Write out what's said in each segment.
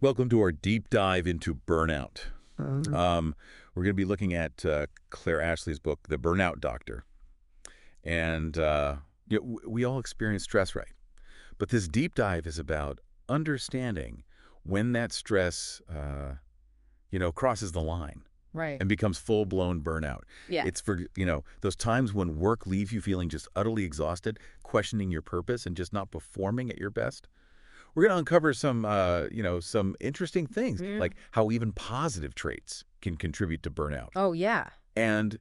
Welcome to our deep dive into burnout. Um, We're going to be looking at Claire Ashley's book, The Burnout Doctor. And we all experience stress, right? But this deep dive is about understanding when that stress, crosses the line right. and becomes full-blown burnout. Yeah. It's for, those times when work leaves you feeling just utterly exhausted, questioning your purpose, and just not performing at your best. We're going to uncover some interesting things, Mm. like how even positive traits can contribute to burnout. Oh, yeah. And,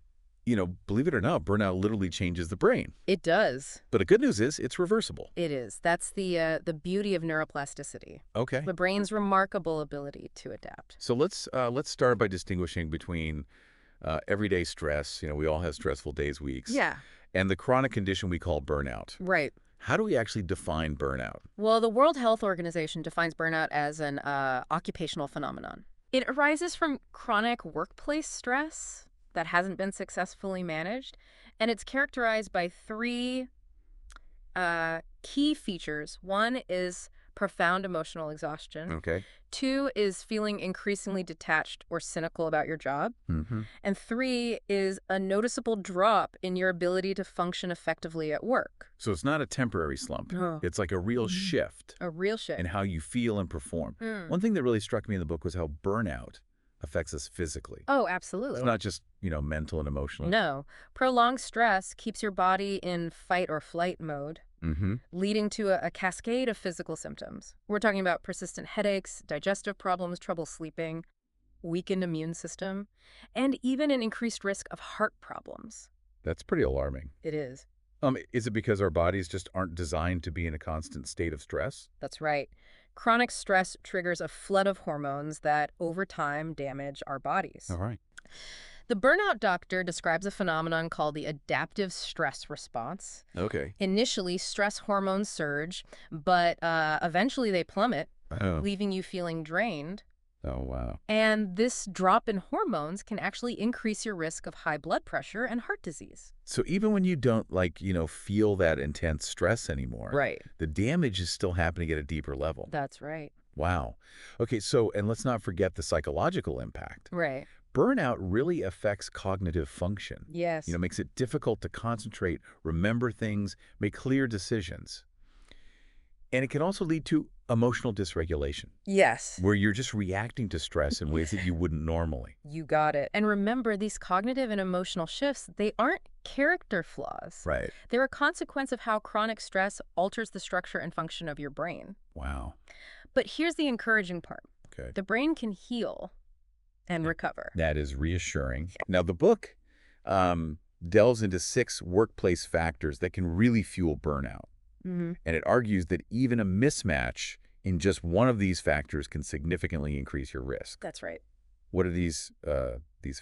believe it or not, burnout literally changes the brain. It does. But the good news is it's reversible. It is. That's the beauty of neuroplasticity. Okay. The brain's remarkable ability to adapt. So let's start by distinguishing between everyday stress, we all have stressful days, weeks, Yeah. and the chronic condition we call burnout. Right. How do we actually define burnout? Well, the World Health Organization defines burnout as an occupational phenomenon. It arises from chronic workplace stress that hasn't been successfully managed, and it's characterized by three key features. One is profound emotional exhaustion. Okay. Two is feeling increasingly detached or cynical about your job. Mm-hmm. And three is a noticeable drop in your ability to function effectively at work. So it's not a temporary slump. No. It's like a real shift A real shift. in how you feel and perform. Mm. One thing that really struck me in the book was how burnout affects us physically. Oh, absolutely. It's not just, mental and emotional. No. Prolonged stress keeps your body in fight or flight mode, Mm-hmm. leading to a cascade of physical symptoms. We're talking about persistent headaches, digestive problems, trouble sleeping, weakened immune system, and even an increased risk of heart problems. That's pretty alarming. It is. Is it because our bodies just aren't designed to be in a constant state of stress? That's right. Chronic stress triggers a flood of hormones that, over time, damage our bodies. All right. The Burnout Doctor describes a phenomenon called the adaptive stress response. Okay. Initially, stress hormones surge, but eventually they plummet, Oh. leaving you feeling drained. Oh, wow. And this drop in hormones can actually increase your risk of high blood pressure and heart disease. So even when you don't, feel that intense stress anymore, Right. the damage is still happening at a deeper level. That's right. Wow. Okay, and let's not forget the psychological impact. Right. Burnout really affects cognitive function. Yes. Makes it difficult to concentrate, remember things, make clear decisions. And it can also lead to emotional dysregulation, Yes. where you're just reacting to stress in ways that you wouldn't normally. You got it. And remember, these cognitive and emotional shifts, they aren't character flaws. Right. They're a consequence of how chronic stress alters the structure and function of your brain. Wow. But here's the encouraging part. Okay. The brain can heal and recover. That is reassuring. Now, the book delves into 6 workplace factors that can really fuel burnout. Mm-hmm. And it argues that even a mismatch in just one of these factors can significantly increase your risk. That's right. What are these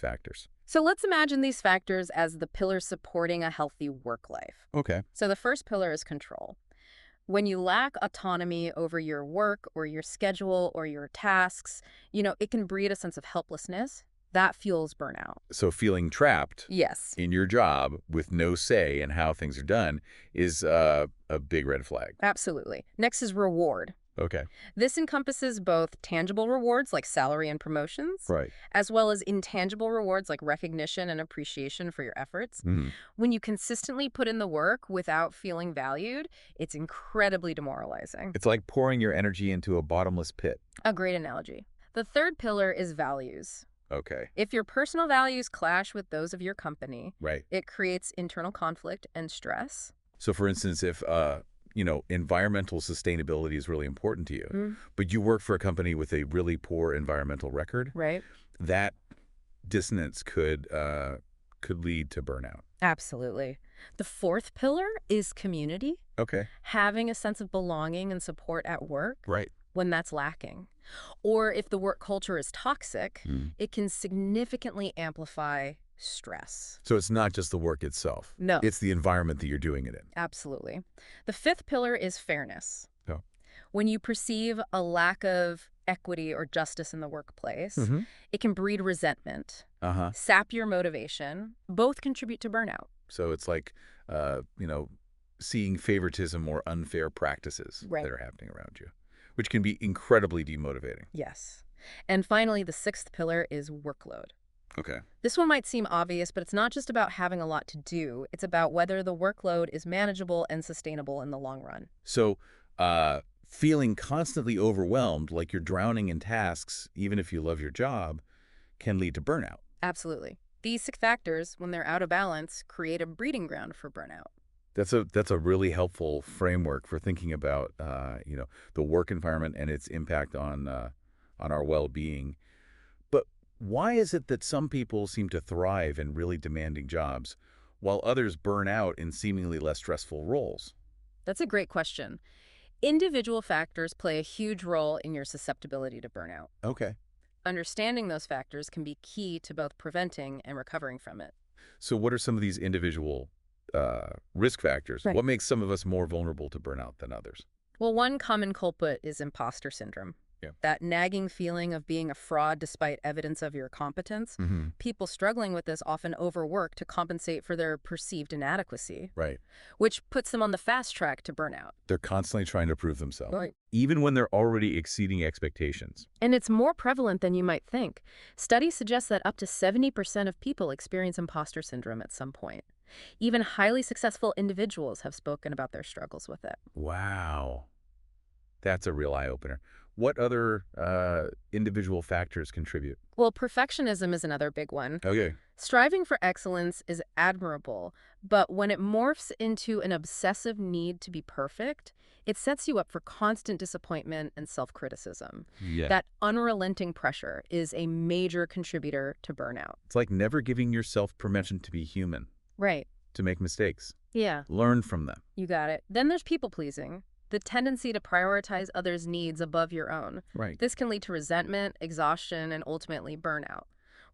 factors? So let's imagine these factors as the pillars supporting a healthy work life. Okay. So the first pillar is control. When you lack autonomy over your work or your schedule or your tasks, it can breed a sense of helplessness. That fuels burnout. So feeling trapped Yes. in your job with no say in how things are done is a big red flag. Absolutely. Next is reward. Okay. This encompasses both tangible rewards like salary and promotions, Right. as well as intangible rewards like recognition and appreciation for your efforts. Mhm. When you consistently put in the work without feeling valued, it's incredibly demoralizing. It's like pouring your energy into a bottomless pit. A great analogy. The third pillar is values. Okay. If your personal values clash with those of your company, Right. it creates internal conflict and stress. So for instance, if environmental sustainability is really important to you, but you work for a company with a really poor environmental record, Right? that dissonance could lead to burnout. Absolutely. The fourth pillar is community. Okay. Having a sense of belonging and support at work Right. when that's lacking. Or if the work culture is toxic, it can significantly amplify stress. So it's not just the work itself. No. It's the environment that you're doing it in. Absolutely. The fifth pillar is fairness. Oh. When you perceive a lack of equity or justice in the workplace, it can breed resentment, Uh-huh. sap your motivation. Both contribute to burnout. So it's like, seeing favoritism or unfair practices Right. that are happening around you. which can be incredibly demotivating. Yes. And finally, the sixth pillar is workload. Okay. This one might seem obvious, but it's not just about having a lot to do. It's about whether the workload is manageable and sustainable in the long run. So, feeling constantly overwhelmed, like you're drowning in tasks, even if you love your job, can lead to burnout. Absolutely. These six factors, when they're out of balance, create a breeding ground for burnout. That's a really helpful framework for thinking about, the work environment and its impact on our well-being. But why is it that some people seem to thrive in really demanding jobs, while others burn out in seemingly less stressful roles? That's a great question. Individual factors play a huge role in your susceptibility to burnout. Okay. Understanding those factors can be key to both preventing and recovering from it. So what are some of these individual risk factors? Right. What makes some of us more vulnerable to burnout than others? Well, one common culprit is imposter syndrome. Yeah. That nagging feeling of being a fraud despite evidence of your competence. Hmm. People struggling with this often overwork to compensate for their perceived inadequacy, Right. which puts them on the fast track to burnout. They're constantly trying to prove themselves, Right. even when they're already exceeding expectations. And it's more prevalent than you might think. Studies suggest that up to 70% of people experience imposter syndrome at some point. Even highly successful individuals have spoken about their struggles with it. Wow. That's a real eye-opener. What other individual factors contribute? Well, perfectionism is another big one. Okay. Striving for excellence is admirable, but when it morphs into an obsessive need to be perfect, it sets you up for constant disappointment and self-criticism. Yeah. That unrelenting pressure is a major contributor to burnout. It's like never giving yourself permission to be human, Right. to make mistakes. Yeah, Learn from them. you got it. Then there's people-pleasing, the tendency to prioritize others' needs above your own. Right. This can lead to resentment, exhaustion, and ultimately burnout.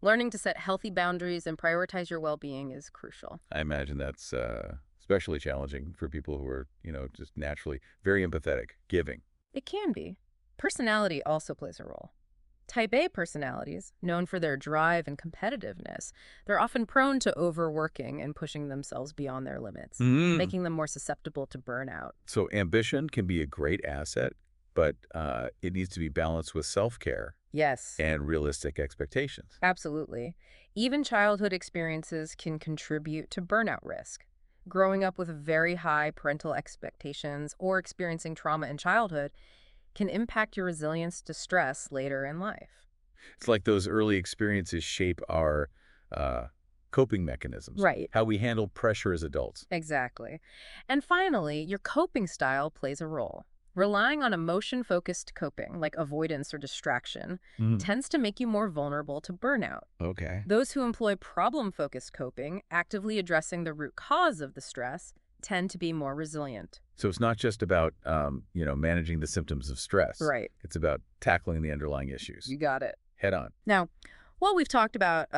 Learning to set healthy boundaries and prioritize your well-being is crucial. I imagine that's especially challenging for people who are, just naturally very empathetic, giving. It can be. Personality also plays a role. Type A personalities, known for their drive and competitiveness, they're often prone to overworking and pushing themselves beyond their limits, making them more susceptible to burnout. So ambition can be a great asset, but it needs to be balanced with self-care Yes, and realistic expectations. absolutely. Even childhood experiences can contribute to burnout risk. Growing up with very high parental expectations or experiencing trauma in childhood can impact your resilience to stress later in life. It's like those early experiences shape our uh, coping mechanisms, Right. how we handle pressure as adults. Exactly. And finally, your coping style plays a role. Relying on emotion-focused coping, like avoidance or distraction, tends to make you more vulnerable to burnout. Okay. Those who employ problem-focused coping, actively addressing the root cause of the stress, tend to be more resilient. So it's not just about, managing the symptoms of stress. Right. It's about tackling the underlying issues You got it. head on. Now, while we've talked about,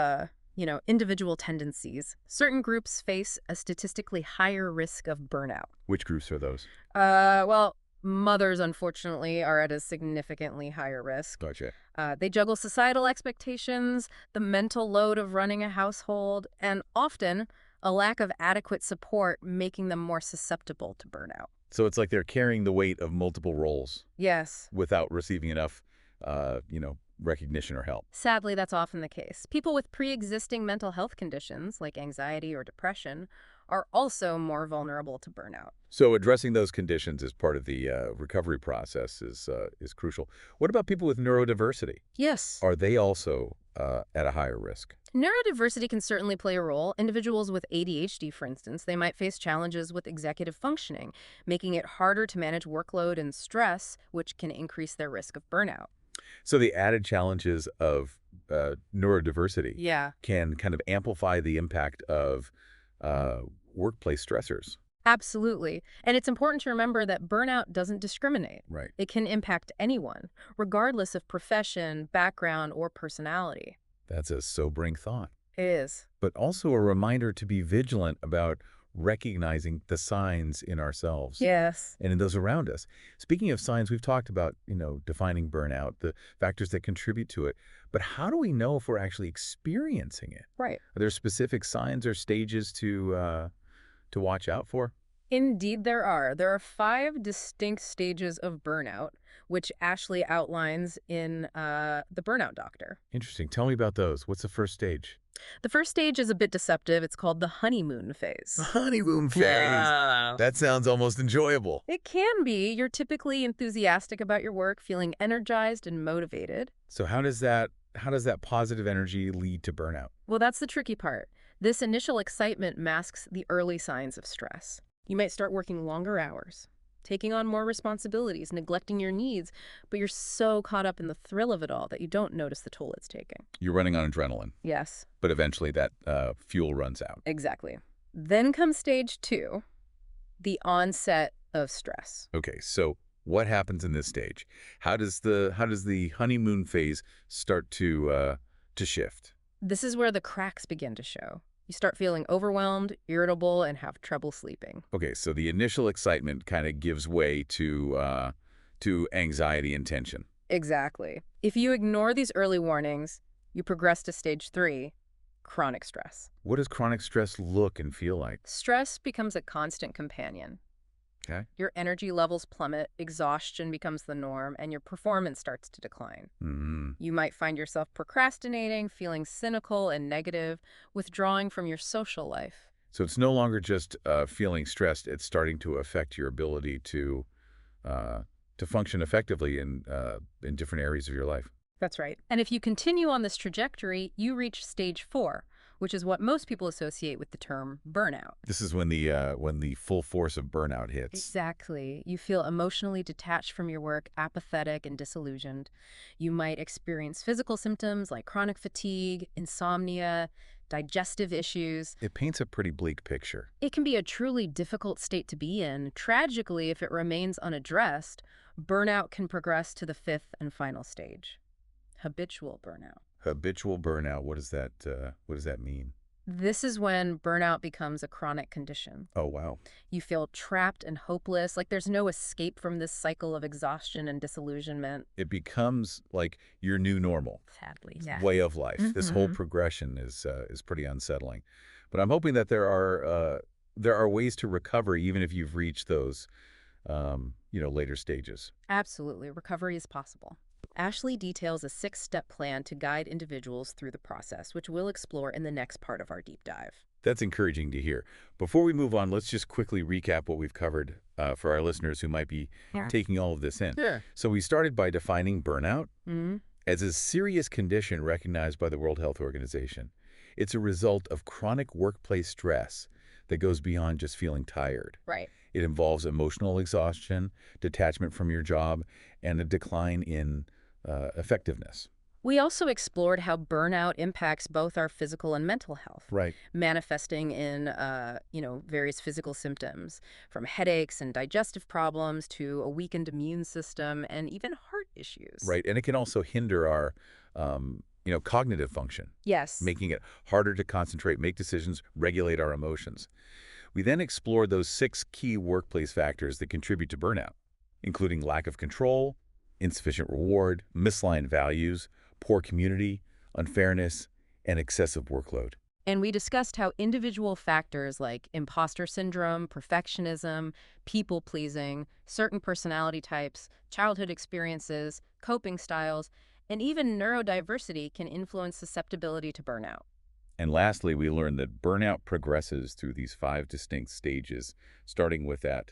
individual tendencies, certain groups face a statistically higher risk of burnout. Which groups are those? Well, mothers, unfortunately, are at a significantly higher risk. Gotcha. They juggle societal expectations, the mental load of running a household, and often a lack of adequate support, making them more susceptible to burnout. So it's like they're carrying the weight of multiple roles Yes. without receiving enough, recognition or help. Sadly, that's often the case. People with pre-existing mental health conditions, like anxiety or depression, are also more vulnerable to burnout. So addressing those conditions as part of the recovery process is crucial. What about people with neurodiversity? Yes. Are they also at a higher risk? Neurodiversity can certainly play a role. Individuals with ADHD, for instance, they might face challenges with executive functioning, making it harder to manage workload and stress, which can increase their risk of burnout. So the added challenges of neurodiversity Yeah. can kind of amplify the impact of workplace stressors. Absolutely. And it's important to remember that burnout doesn't discriminate. Right. It can impact anyone, regardless of profession, background, or personality. That's a sobering thought, It is. but also a reminder to be vigilant about recognizing the signs in ourselves Yes. and in those around us. Speaking of signs, we've talked about, defining burnout, the factors that contribute to it, but how do we know if we're actually experiencing it? Right. Are there specific signs or stages to watch out for? Indeed, there are. There are 5 distinct stages of burnout, which Ashley outlines in The Burnout Doctor. Interesting. Tell me about those. What's the first stage? The first stage is a bit deceptive. It's called the honeymoon The phase. honeymoon phase. Yeah. That sounds almost enjoyable. It can be. You're typically enthusiastic about your work, feeling energized and motivated. So how does that positive energy lead to burnout? Well, that's the tricky part. This initial excitement masks the early signs of stress. You might start working longer hours, taking on more responsibilities, neglecting your needs, but you're so caught up in the thrill of it all that you don't notice the toll it's taking. You're running on adrenaline, Yes, but eventually that fuel runs out. exactly. Then comes stage 2, the onset of stress. Okay, so what happens in this stage? How does the honeymoon phase start to shift? This is where the cracks begin to show. You start feeling overwhelmed, irritable, and have trouble sleeping. Okay, so the initial excitement kind of gives way to anxiety and tension. Exactly. If you ignore these early warnings, you progress to stage 3, chronic stress. What does chronic stress look and feel like? Stress becomes a constant companion. Okay. Your energy levels plummet, exhaustion becomes the norm, and your performance starts to decline. Mm. You might find yourself procrastinating, feeling cynical and negative, withdrawing from your social life. So it's no longer just feeling stressed; it's starting to affect your ability uh, to function effectively in different areas of your life. That's right. And if you continue on this trajectory, you reach stage 4, which is what most people associate with the term burnout. This is when the full force of burnout hits. Exactly. You feel emotionally detached from your work, apathetic and disillusioned. You might experience physical symptoms like chronic fatigue, insomnia, digestive issues. It paints a pretty bleak picture. It can be a truly difficult state to be in. Tragically, if it remains unaddressed, burnout can progress to the 5th and final stage, habitual burnout. Habitual burnout. What does that mean? This is when burnout becomes a chronic condition. Oh, wow. You feel trapped and hopeless, like there's no escape from this cycle of exhaustion and disillusionment. It becomes like your new normal Sadly, yeah. way of life. This whole Mhm. progression is pretty unsettling. But I'm hoping that there are ways to recover even if you've reached those later stages. Absolutely. Recovery is possible. Ashley details a 6-step plan to guide individuals through the process, which we'll explore in the next part of our deep dive. That's encouraging to hear. Before we move on, let's just quickly recap what we've covered for our listeners who might be Yeah. taking all of this in. Sure. So we started by defining burnout Hmm. as a serious condition recognized by the World Health Organization. It's a result of chronic workplace stress that goes beyond just feeling tired. Right. It involves emotional exhaustion, detachment from your job, and a decline in effectiveness. We also explored how burnout impacts both our physical and mental health, Right. manifesting in, various physical symptoms, from headaches and digestive problems to a weakened immune system and even heart issues. Right. And it can also hinder our, cognitive function, Yes. making it harder to concentrate, make decisions, regulate our emotions. We then explored those 6 key workplace factors that contribute to burnout, including lack of control, insufficient reward, misaligned values, poor community, unfairness, and excessive workload. And we discussed how individual factors like imposter syndrome, perfectionism, people pleasing, certain personality types, childhood experiences, coping styles, and even neurodiversity can influence susceptibility to burnout. And lastly, we learned that burnout progresses through these 5 distinct stages, starting with that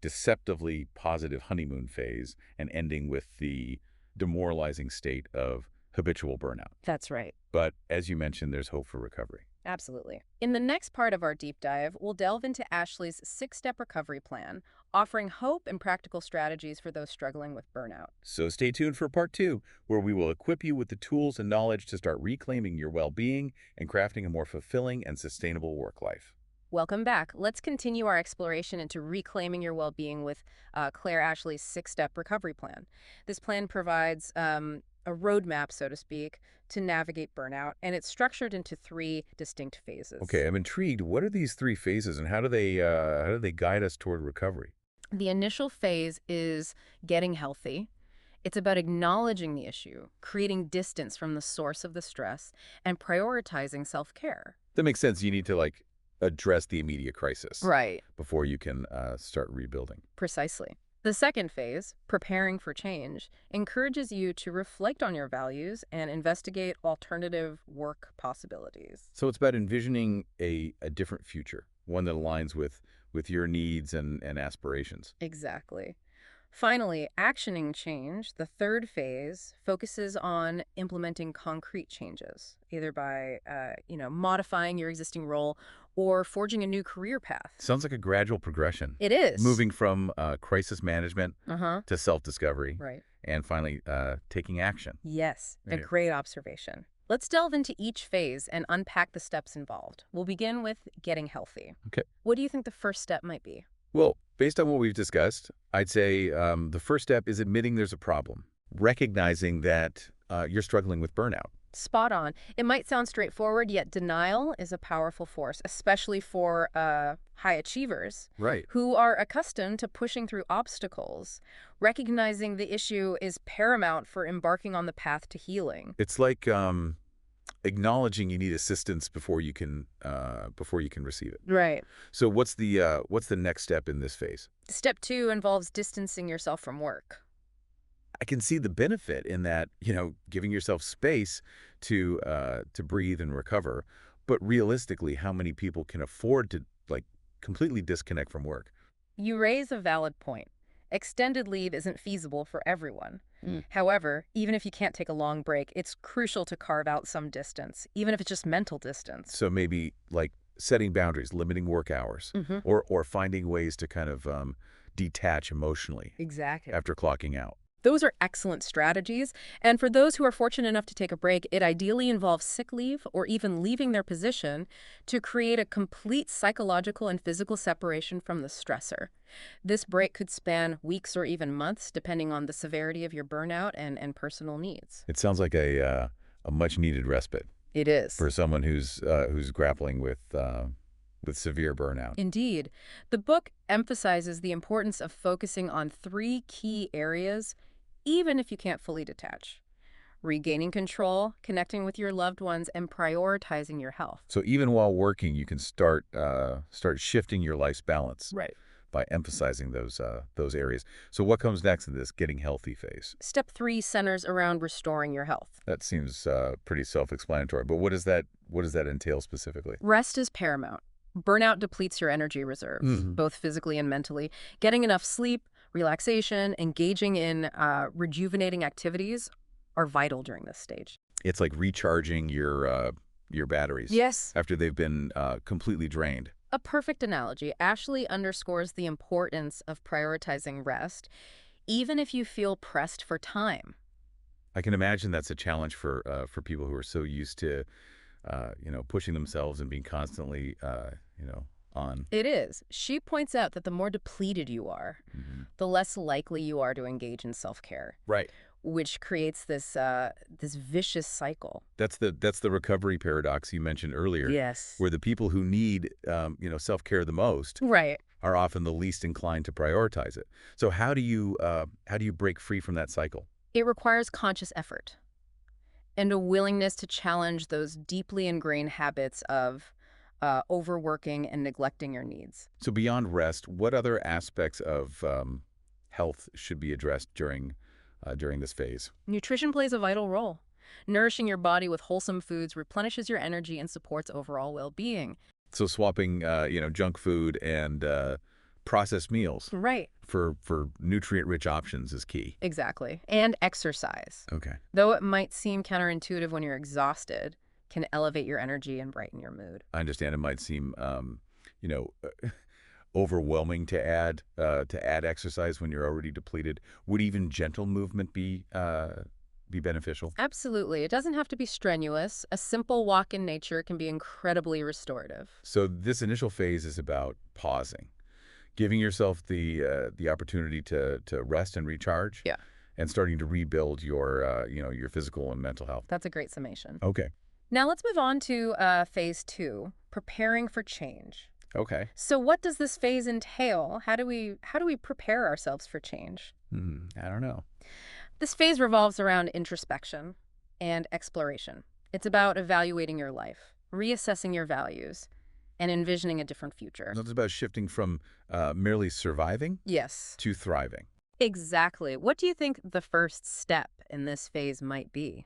deceptively positive honeymoon phase and ending with the demoralizing state of habitual burnout. That's right. But as you mentioned, there's hope for recovery. Absolutely. In the next part of our deep dive, we'll delve into Ashley's 6-step recovery plan, offering hope and practical strategies for those struggling with burnout. So stay tuned for part 2, where we will equip you with the tools and knowledge to start reclaiming your well-being and crafting a more fulfilling and sustainable work life. Welcome back. Let's continue our exploration into reclaiming your well-being with Claire Ashley's 6-step recovery plan. This plan provides a roadmap, so to speak, to navigate burnout, and it's structured into 3 distinct phases. Okay, I'm intrigued. What are these 3 phases, and how do they guide us toward recovery? The initial phase is getting healthy. It's about acknowledging the issue, creating distance from the source of the stress, and prioritizing self-care. That makes sense. You need to address the immediate crisis Right. before you can start rebuilding. Precisely. The second phase, preparing for change, encourages you to reflect on your values and investigate alternative work possibilities. So it's about envisioning a different future, one that aligns with your needs and aspirations. Exactly. Finally, actioning change, the third phase, focuses on implementing concrete changes, either by, modifying your existing role or forging a new career path. Sounds like a gradual progression, It is. moving from crisis management Uh-huh. to self-discovery, Right. and finally taking action. Yes, a Right. great observation. Let's delve into each phase and unpack the steps involved. We'll begin with getting healthy. Okay. What do you think the first step might be? Well, based on what we've discussed, I'd say the first step is admitting there's a problem, recognizing that you're struggling with burnout. Spot on. It might sound straightforward, yet denial is a powerful force, especially for high achievers Right. who are accustomed to pushing through obstacles. Recognizing the issue is paramount for embarking on the path to healing. It's like acknowledging you need assistance before you can receive it. Right. So what's the next step in this phase? Step two involves distancing yourself from work. I can see the benefit in that, giving yourself space to breathe and recover. But realistically, how many people can afford to like completely disconnect from work? You raise a valid point. Extended leave isn't feasible for everyone. Mm. However, even if you can't take a long break, it's crucial to carve out some distance, even if it's just mental distance. So maybe like setting boundaries, limiting work hours, Mm-hmm. or finding ways to kind of detach emotionally Exactly. after clocking out. Those are excellent strategies, and for those who are fortunate enough to take a break, it ideally involves sick leave or even leaving their position to create a complete psychological and physical separation from the stressor. This break could span weeks or even months, depending on the severity of your burnout and personal needs. It sounds like a much needed respite It is. for someone who's grappling with severe burnout. Indeed. The book emphasizes the importance of focusing on three key areas, even if you can't fully detach: regaining control, connecting with your loved ones, and prioritizing your health. So even while working, you can start shifting your life's balance Right. by emphasizing those areas. So what comes next in this getting healthy phase? Step three centers around restoring your health. That seems pretty self-explanatory. But what does that entail specifically? Rest is paramount. Burnout depletes your energy reserves, Mhm. both physically and mentally. Getting enough sleep, relaxation, engaging in rejuvenating activities are vital during this stage. It's like recharging your batteries Yes. after they've been completely drained. A perfect analogy. Ashley underscores the importance of prioritizing rest, even if you feel pressed for time. I can imagine that's a challenge for people who are so used to pushing themselves and being constantly on. It is. She points out that the more depleted you are, Mhm. the less likely you are to engage in self-care, Right. which creates this vicious cycle. That's the recovery paradox you mentioned earlier, Yes. where the people who need self-care the most Right. are often the least inclined to prioritize it. So how do you break free from that cycle? It requires conscious effort and a willingness to challenge those deeply ingrained habits of overworking and neglecting your needs. So beyond rest, what other aspects of health should be addressed during this phase? Nutrition plays a vital role. Nourishing your body with wholesome foods replenishes your energy and supports overall well-being. So swapping junk food and processed meals Right. for nutrient-rich options is key. Exactly. And exercise. Okay. Though it might seem counterintuitive when you're exhausted, can elevate your energy and brighten your mood. I understand it might seem, you know, overwhelming to add exercise when you're already depleted. Would even gentle movement be beneficial? Absolutely. It doesn't have to be strenuous. A simple walk in nature can be incredibly restorative. So this initial phase is about pausing, giving yourself the opportunity to rest and recharge, Yeah. and starting to rebuild your physical and mental health. That's a great summation. Okay. Now let's move on to phase two, preparing for change. Okay. So what does this phase entail? How do we prepare ourselves for change? I don't know. This phase revolves around introspection and exploration. It's about evaluating your life, reassessing your values, and envisioning a different future. It's about shifting from merely surviving Yes. to thriving. Exactly. What do you think the first step in this phase might be?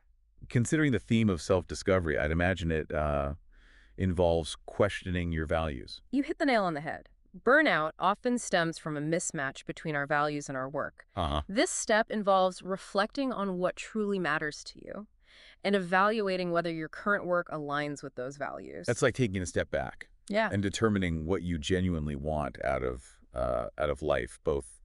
Considering the theme of self-discovery, I'd imagine it involves questioning your values. You hit the nail on the head. Burnout often stems from a mismatch between our values and our work. Uh-huh. This step involves reflecting on what truly matters to you and evaluating whether your current work aligns with those values. That's like taking a step back Yeah. and determining what you genuinely want out of life, both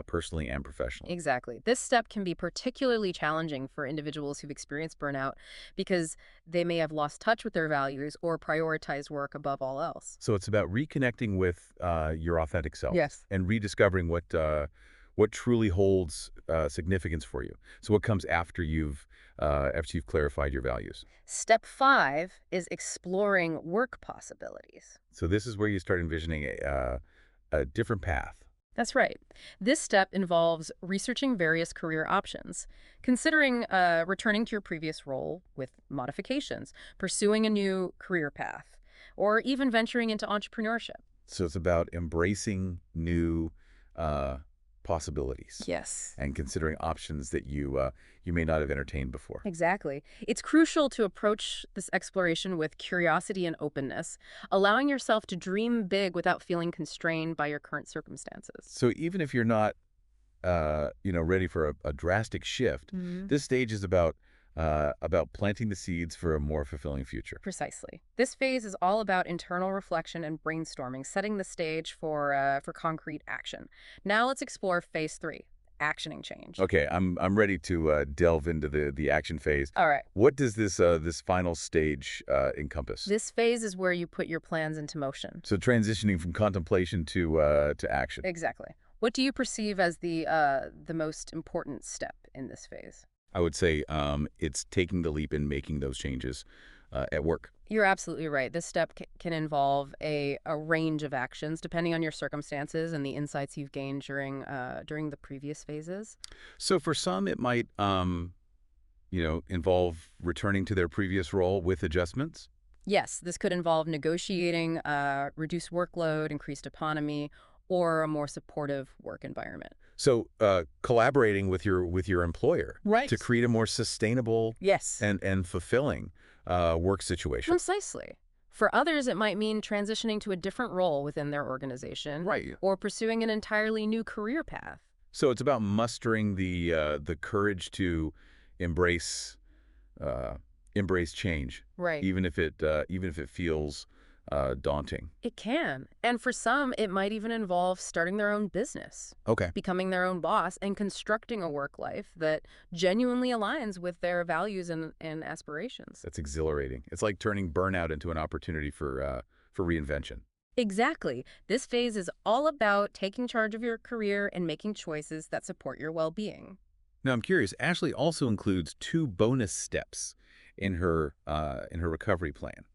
personally and professionally. Exactly. This step can be particularly challenging for individuals who've experienced burnout because they may have lost touch with their values or prioritized work above all else. So it's about reconnecting with your authentic self Yes. and rediscovering what truly holds significance for you. So what comes after you've clarified your values. Step 5 is exploring work possibilities. So this is where you start envisioning a different path. That's right. This step involves researching various career options, considering returning to your previous role with modifications, pursuing a new career path, or even venturing into entrepreneurship. So it's about embracing new uh, possibilities Yes. and considering options that you may not have entertained before. Exactly. It's crucial to approach this exploration with curiosity and openness, allowing yourself to dream big without feeling constrained by your current circumstances. So even if you're not ready for a drastic shift, Mhm. this stage is about planting the seeds for a more fulfilling future. Precisely. This phase is all about internal reflection and brainstorming, setting the stage for concrete action. Now let's explore phase 3, actioning change. Okay, I'm ready to delve into the action phase. All right. What does this final stage encompass? This phase is where you put your plans into motion. So transitioning from contemplation to action. Exactly. What do you perceive as the most important step in this phase? I would say it's taking the leap and making those changes at work. You're absolutely right. This step can involve a range of actions depending on your circumstances and the insights you've gained during the previous phases. So for some, it might involve returning to their previous role with adjustments. Yes, this could involve negotiating reduced workload, increased autonomy, or a more supportive work environment. So collaborating with your employer Right. to create a more sustainable Yes. and fulfilling work situation. Precisely. For others, it might mean transitioning to a different role within their organization Right. or pursuing an entirely new career path. So it's about mustering the courage to embrace uh, embrace change, Right. even if it feels daunting. It can. And for some, it might even involve starting their own business, Okay. becoming their own boss, and constructing a work life that genuinely aligns with their values and aspirations. That's exhilarating. It's like turning burnout into an opportunity for reinvention. Exactly. This phase is all about taking charge of your career and making choices that support your well-being. Now, I'm curious. Ashley also includes two bonus steps in her recovery plan.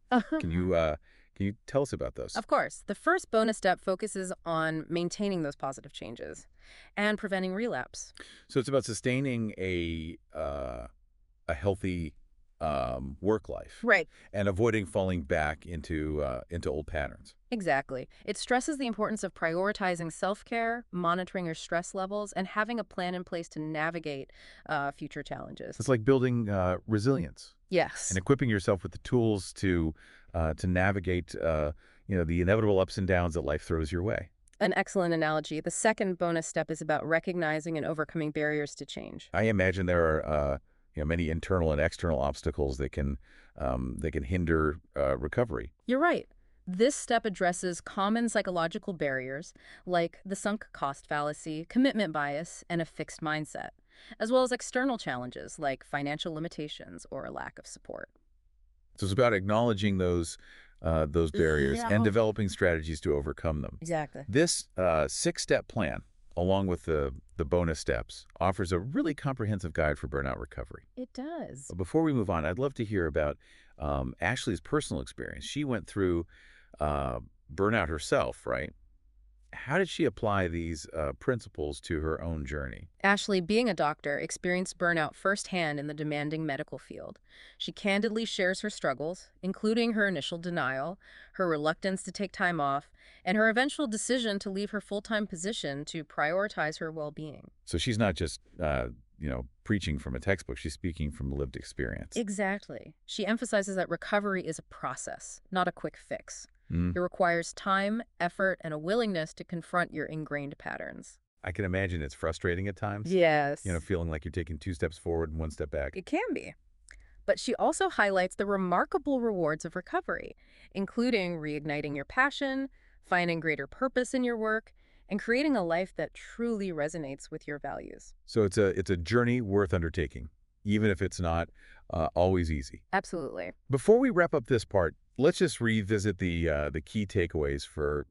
Can you tell us about those? Of course, the first bonus step focuses on maintaining those positive changes and preventing relapse. So it's about sustaining a healthy work life Right. and avoiding falling back into old patterns. Exactly. It stresses the importance of prioritizing self-care, monitoring your stress levels, and having a plan in place to navigate future challenges. It's like building resilience Yes. and equipping yourself with the tools to navigate the inevitable ups and downs that life throws your way. An excellent analogy. The second bonus step is about recognizing and overcoming barriers to change. I imagine there are many internal and external obstacles that can hinder recovery. You're right. This step addresses common psychological barriers like the sunk cost fallacy, commitment bias, and a fixed mindset, as well as external challenges like financial limitations or a lack of support. So it's about acknowledging those barriers Yeah. and developing strategies to overcome them. Exactly. This six-step plan, along with the bonus steps, offers a really comprehensive guide for burnout recovery. It does. But before we move on, I'd love to hear about Ashley's personal experience. She went through burnout herself, right? how did she apply these principles to her own journey? Ashley, being a doctor, experienced burnout firsthand in the demanding medical field. She candidly shares her struggles, including her initial denial, her reluctance to take time off, and her eventual decision to leave her full-time position to prioritize her well-being. So she's not just, preaching from a textbook. She's speaking from lived experience. Exactly. She emphasizes that recovery is a process, not a quick fix. Mm. It requires time, effort, and a willingness to confront your ingrained patterns. I can imagine it's frustrating at times, Yes. feeling like you're taking two steps forward and one step back. It can be. But she also highlights the remarkable rewards of recovery, including reigniting your passion, finding greater purpose in your work, and creating a life that truly resonates with your values. So it's a journey worth undertaking, even if it's not always easy. Absolutely. Before we wrap up this part, let's just revisit the key takeaways for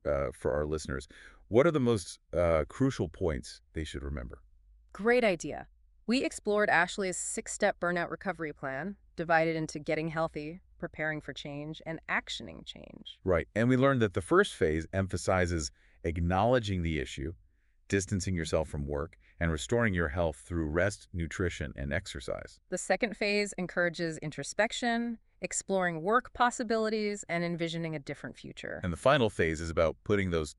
our listeners. What are the most crucial points they should remember? Great idea. We explored Ashley's 6-step burnout recovery plan, divided into getting healthy, preparing for change, and actioning change. Right. And we learned that the first phase emphasizes acknowledging the issue, distancing yourself from work, and restoring your health through rest, nutrition, and exercise. The second phase encourages introspection, exploring work possibilities, and envisioning a different future. And the final phase is about putting those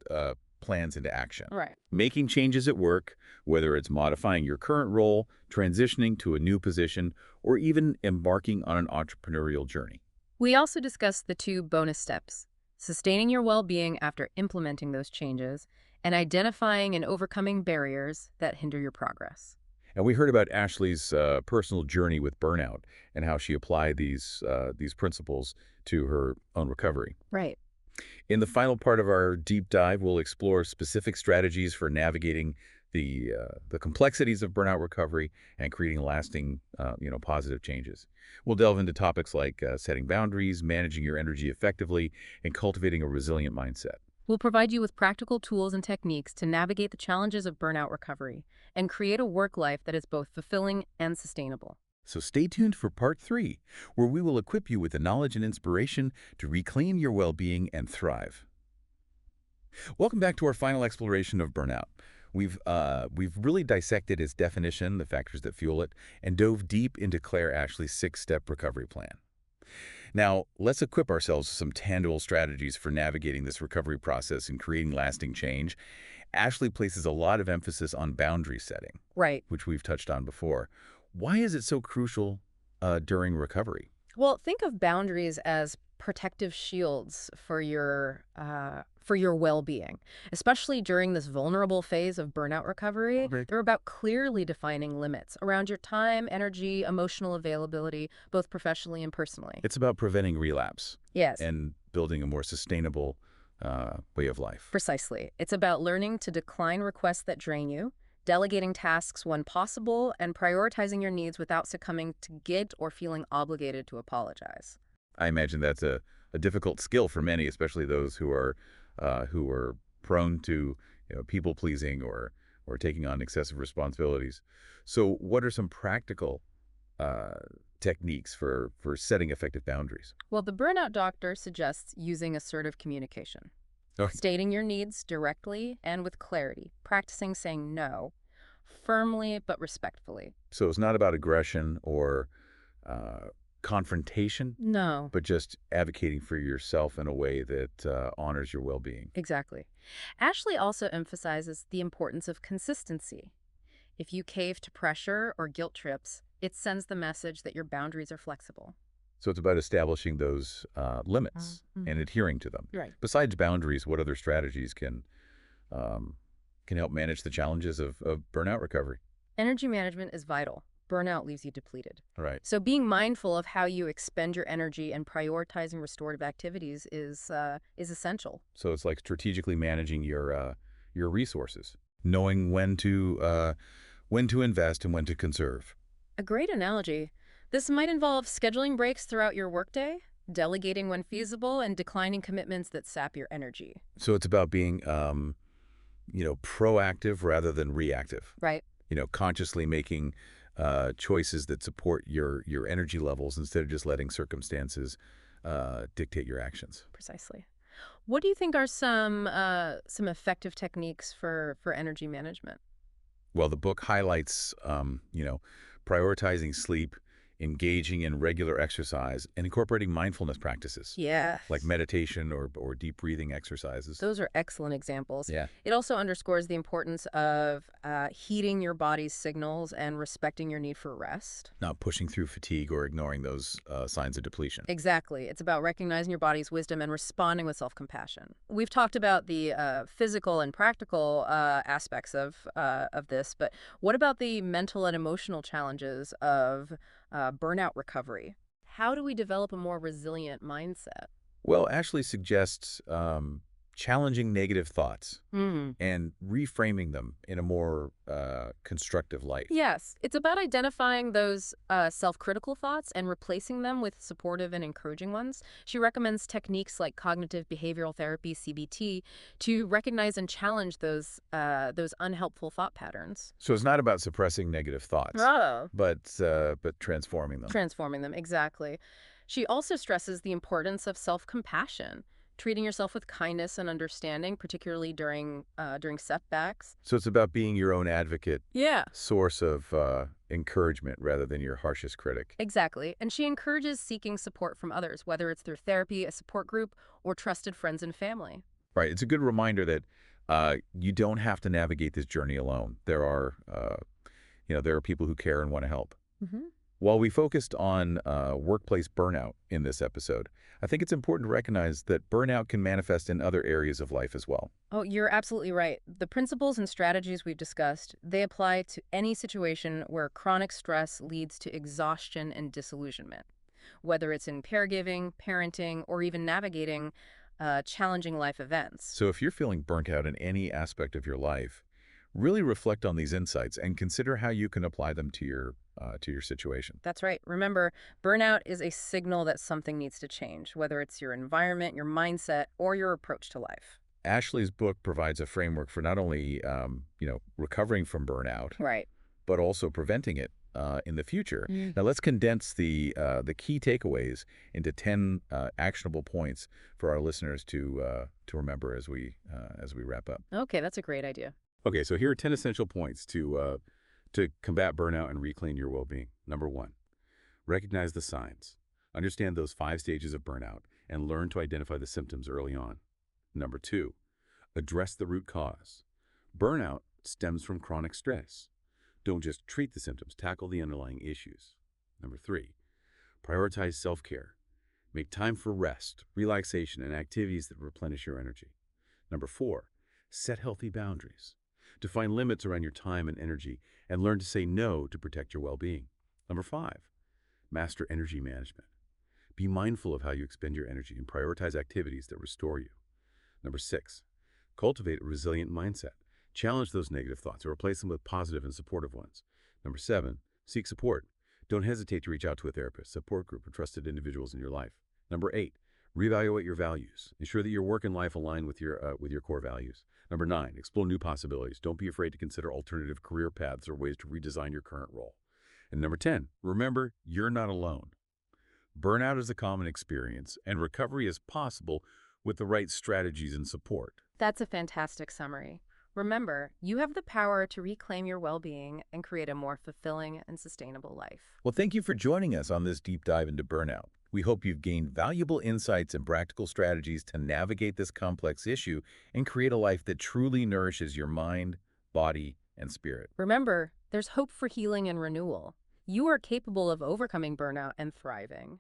plans into action. Right. Making changes at work, whether it's modifying your current role, transitioning to a new position, or even embarking on an entrepreneurial journey. We also discussed the 2 bonus steps: sustaining your well-being after implementing those changes, and identifying and overcoming barriers that hinder your progress. And we heard about Ashley's personal journey with burnout and how she applied these principles to her own recovery. Right. In the final part of our deep dive, we'll explore specific strategies for navigating the complexities of burnout recovery and creating lasting, positive changes. We'll delve into topics like setting boundaries, managing your energy effectively, and cultivating a resilient mindset. We'll provide you with practical tools and techniques to navigate the challenges of burnout recovery and create a work life that is both fulfilling and sustainable. So stay tuned for part 3, where we will equip you with the knowledge and inspiration to reclaim your well-being and thrive. Welcome back to our final exploration of burnout. We've really dissected its definition, the factors that fuel it, and dove deep into Claire Ashley's 6-step recovery plan. Now, let's equip ourselves with some tangible strategies for navigating this recovery process and creating lasting change. Ashley places a lot of emphasis on boundary setting, Right. which we've touched on before. Why is it so crucial during recovery? Well, think of boundaries as protective shields for your well-being, especially during this vulnerable phase of burnout recovery. Okay. They're about clearly defining limits around your time, energy, emotional availability, both professionally and personally. It's about preventing relapse Yes, and building a more sustainable way of life. precisely. It's about learning to decline requests that drain you, delegating tasks when possible, and prioritizing your needs without succumbing to guilt or feeling obligated to apologize. I imagine that's a difficult skill for many, especially those who are prone to people pleasing or taking on excessive responsibilities. So, what are some practical uh, techniques for setting effective boundaries? Well, the Burnout Doctor suggests using assertive communication, Okay. stating your needs directly and with clarity, practicing saying no, firmly but respectfully. So it's not about aggression or uh, confrontation, No. but just advocating for yourself in a way that honors your well-being. Exactly. Ashley also emphasizes the importance of consistency. If you cave to pressure or guilt trips, it sends the message that your boundaries are flexible. So it's about establishing those limits Mhm. and adhering to them. Right. Besides boundaries, what other strategies um, can help manage the challenges of burnout recovery? Energy management is vital. Burnout leaves you depleted. All right. So being mindful of how you expend your energy and prioritizing restorative activities is essential. So it's like strategically managing your resources, knowing when to invest and when to conserve. A great analogy. This might involve scheduling breaks throughout your workday, delegating when feasible, and declining commitments that sap your energy. So it's about being proactive rather than reactive. Right. Consciously making choices that support your energy levels instead of just letting circumstances dictate your actions. Precisely. What do you think are some effective techniques for energy management? Well, the book highlights, prioritizing sleep, engaging in regular exercise, and incorporating mindfulness practices like Yes. meditation or deep breathing exercises. Those are excellent examples. Yeah. It also underscores the importance of heeding your body's signals and respecting your need for rest. Not pushing through fatigue or ignoring those signs of depletion. Exactly. It's about recognizing your body's wisdom and responding with self-compassion. We've talked about the physical and practical aspects of this, but what about the mental and emotional challenges of burnout recovery? How do we develop a more resilient mindset? Well, Ashley suggests challenging negative thoughts Hmm. and reframing them in a more constructive light. Yes, it's about identifying those self-critical thoughts and replacing them with supportive and encouraging ones. She recommends techniques like cognitive behavioral therapy (CBT) to recognize and challenge those unhelpful thought patterns. So it's not about suppressing negative thoughts, Oh. but transforming them. Transforming them, exactly. She also stresses the importance of self-compassion, treating yourself with kindness and understanding, particularly during setbacks. So it's about being your own advocate, Yeah. source of encouragement rather than your harshest critic. Exactly. And she encourages seeking support from others, whether it's through therapy, a support group, or trusted friends and family. Right. It's a good reminder that you don't have to navigate this journey alone. There are people who care and want to help. Hmm. While we focused on workplace burnout in this episode, I think it's important to recognize that burnout can manifest in other areas of life as well. Oh, you're absolutely right. The principles and strategies we've discussed, they apply to any situation where chronic stress leads to exhaustion and disillusionment, whether it's in caregiving, parenting, or even navigating challenging life events. So if you're feeling burnt out in any aspect of your life, really reflect on these insights and consider how you can apply them to your situation. That's right. Remember, burnout is a signal that something needs to change, whether it's your environment, your mindset, or your approach to life. Ashley's book provides a framework for not only recovering from burnout, Right. but also preventing it in the future. Mm. Now let's condense the key takeaways into 10 actionable points for our listeners to remember as we wrap up. Okay, that's a great idea. Okay, so here are 10 essential points to combat burnout and reclaim your well-being. Number one, recognize the signs. Understand those 5 stages of burnout and learn to identify the symptoms early on. Number two, address the root cause. Burnout stems from chronic stress. Don't just treat the symptoms, tackle the underlying issues. Number three, prioritize self-care. Make time for rest, relaxation, and activities that replenish your energy. Number four, set healthy boundaries. Define limits around your time and energy and learn to say no to protect your well-being. Number five, master energy management. Be mindful of how you expend your energy and prioritize activities that restore you. Number six, cultivate a resilient mindset. Challenge those negative thoughts or replace them with positive and supportive ones. Number seven, seek support. Don't hesitate to reach out to a therapist, support group, or trusted individuals in your life. Number eight, reevaluate your values. Ensure that your work and life align with your core values. Number nine, explore new possibilities. Don't be afraid to consider alternative career paths or ways to redesign your current role. And number 10, remember, you're not alone. Burnout is a common experience, and recovery is possible with the right strategies and support. That's a fantastic summary. Remember, you have the power to reclaim your well-being and create a more fulfilling and sustainable life. Well, thank you for joining us on this deep dive into burnout. We hope you've gained valuable insights and practical strategies to navigate this complex issue and create a life that truly nourishes your mind, body, and spirit. Remember, there's hope for healing and renewal. You are capable of overcoming burnout and thriving.